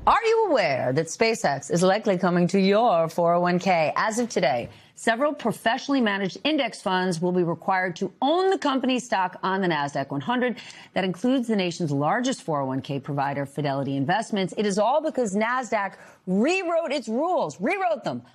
Are you aware that SpaceX is likely coming to your 401k? As of today, several professionally managed index funds will be required to own the company's stock on the NASDAQ 100. That includes the nation's largest 401k provider, Fidelity Investments. It is all because NASDAQ rewrote its rules,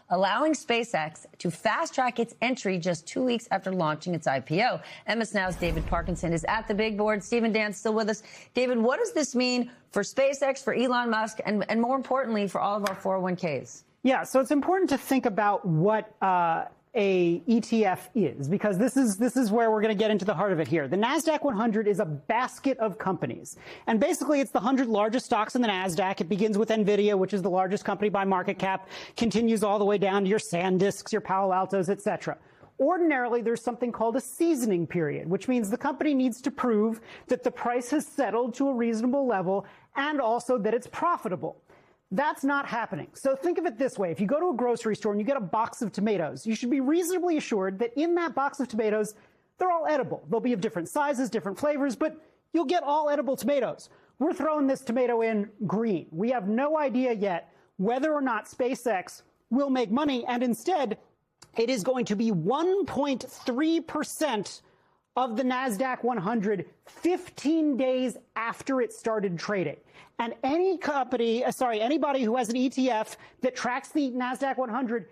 allowing SpaceX to fast-track its entry just 2 weeks after launching its IPO. MS Now's David Parkinson is at the big board. Stephen Dan's still with us. David, what does this mean for SpaceX, for Elon Musk, and more importantly, for all of our 401ks? Yeah, so it's important to think about what a ETF is, because this is where we're going to get into the heart of it here. The NASDAQ 100 is a basket of companies, and basically it's the 100 largest stocks in the NASDAQ. It begins with NVIDIA, which is the largest company by market cap, continues all the way down to your SanDisks, your Palo Altos, etc. Ordinarily, there's something called a seasoning period, which means the company needs to prove that the price has settled to a reasonable level and also that it's profitable. That's not happening. So think of it this way. If you go to a grocery store and you get a box of tomatoes, you should be reasonably assured that in that box of tomatoes, they're all edible. They'll be of different sizes, different flavors, but you'll get all edible tomatoes. We're throwing this tomato in green. We have no idea yet whether or not SpaceX will make money, and instead, it is going to be 1.3% of the NASDAQ 100 15 days after it started trading. And anybody who has an ETF that tracks the NASDAQ 100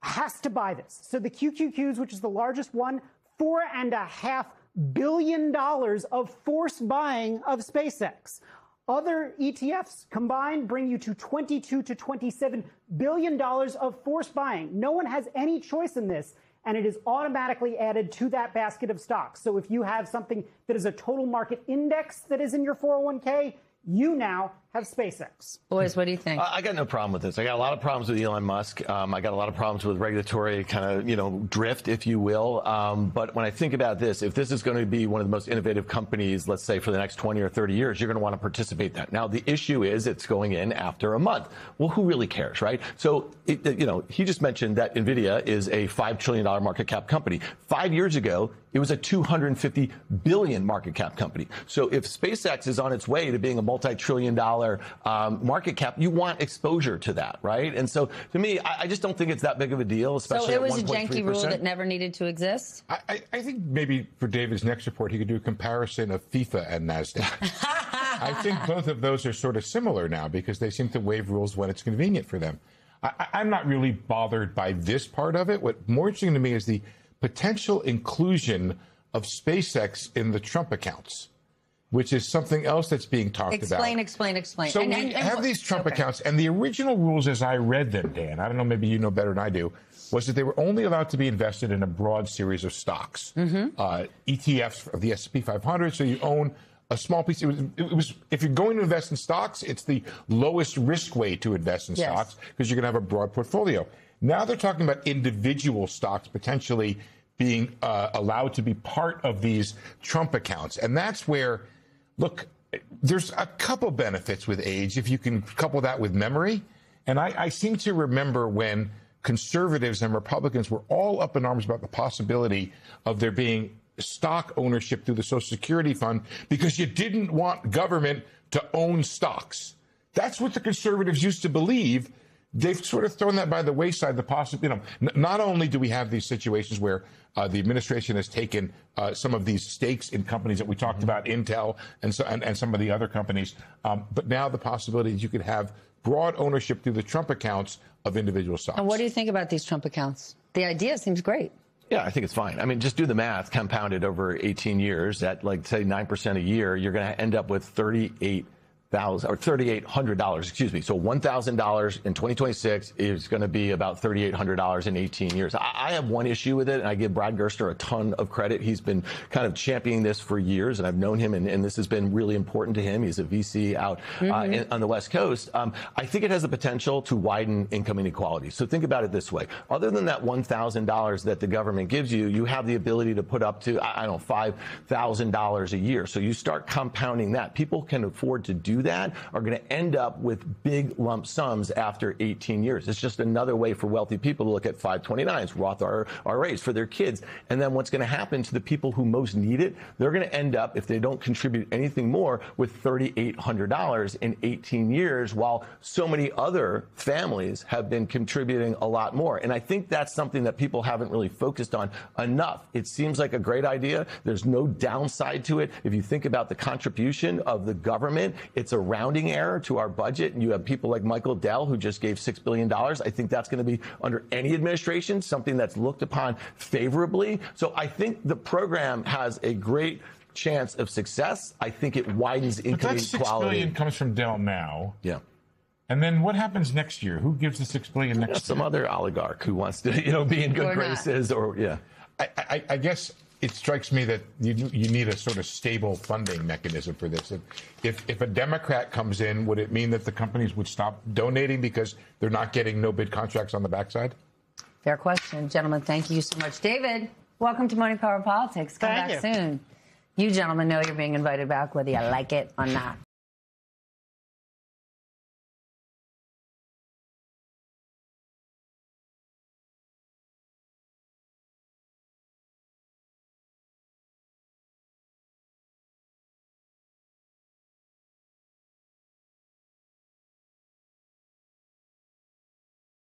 has to buy this. So the QQQs, which is the largest one, $4.5 billion of forced buying of SpaceX. Other ETFs combined bring you to $22 to $27 billion of forced buying. No one has any choice in this, and it is automatically added to that basket of stocks. So if you have something that is a total market index that is in your 401k, you now have SpaceX. Boys, what do you think? I got no problem with this. I got a lot of problems with Elon Musk. I got a lot of problems with regulatory kind of, drift, if you will. But when I think about this, if this is going to be one of the most innovative companies, let's say for the next 20 or 30 years, you're going to want to participate in that. Now, the issue is it's going in after a month. Well, who really cares, right? So, he just mentioned that NVIDIA is a $5 trillion market cap company. 5 years ago, it was a $250 billion market cap company. So if SpaceX is on its way to being a multi-trillion-dollar market cap, you want exposure to that, right? And so, to me, I just don't think it's that big of a deal, especially at 1.3%. So it was a janky rule that never needed to exist? I think maybe for David's next report, he could do a comparison of FIFA and NASDAQ. I think both of those are sort of similar now because they seem to waive rules when it's convenient for them. I'm not really bothered by this part of it. What's more interesting to me is the potential inclusion of SpaceX in the Trump accounts, which is something else that's being talked about. Explain. So we have these Trump accounts, and the original rules as I read them, Dan, I don't know, maybe you know better than I do, was that they were only allowed to be invested in a broad series of stocks, ETFs of the S&P 500, so you own a small piece. It was if you're going to invest in stocks, it's the lowest risk way to invest in stocks because you're going to have a broad portfolio. Now they're talking about individual stocks potentially being allowed to be part of these Trump accounts. And that's where, look, there's a couple benefits with age if you can couple that with memory. And I seem to remember when conservatives and Republicans were all up in arms about the possibility of there being stock ownership through the Social Security fund because you didn't want government to own stocks. That's what the conservatives used to believe. They've sort of thrown that by the wayside. Not only do we have these situations where the administration has taken some of these stakes in companies that we talked about, Intel and some of the other companies, but now the possibility that you could have broad ownership through the Trump accounts of individual stocks. And what do you think about these Trump accounts? The idea seems great. Yeah, I think it's fine. I mean, just do the math, compounded over 18 years at, like, say, 9% a year, you're going to end up with $3,800, excuse me. So $1,000 in 2026 is going to be about $3,800 in 18 years. I have one issue with it, and I give Brad Gerstner a ton of credit. He's been kind of championing this for years, and I've known him, and this has been really important to him. He's a VC out on the West Coast. I think it has the potential to widen income inequality. So think about it this way. Other than that $1,000 that the government gives you, you have the ability to put up to, I don't know, $5,000 a year. So you start compounding that. People can afford to do do that are going to end up with big lump sums after 18 years. It's just another way for wealthy people to look at 529s, Roth IRAs for their kids. And then what's going to happen to the people who most need it, they're going to end up, if they don't contribute anything more, with $3,800 in 18 years, while so many other families have been contributing a lot more. And I think that's something that people haven't really focused on enough. It seems like a great idea. There's no downside to it. If you think about the contribution of the government, it's a rounding error to our budget. And you have people like Michael Dell, who just gave $6 billion. I think that's going to be, under any administration, something that's looked upon favorably. So I think the program has a great chance of success. I think it widens income inequality. inequality. But that $6 billion comes from Dell now. Yeah. And then what happens next year? Who gives the $6 billion next year? Some other oligarch who wants to, be in good graces, or I guess it strikes me that you need a sort of stable funding mechanism for this. If a Democrat comes in, would it mean that the companies would stop donating because they're not getting no-bid contracts on the backside? Fair question. Gentlemen, thank you so much. David, welcome to Money Power Politics. Come back soon. You gentlemen know you're being invited back whether you like it or not.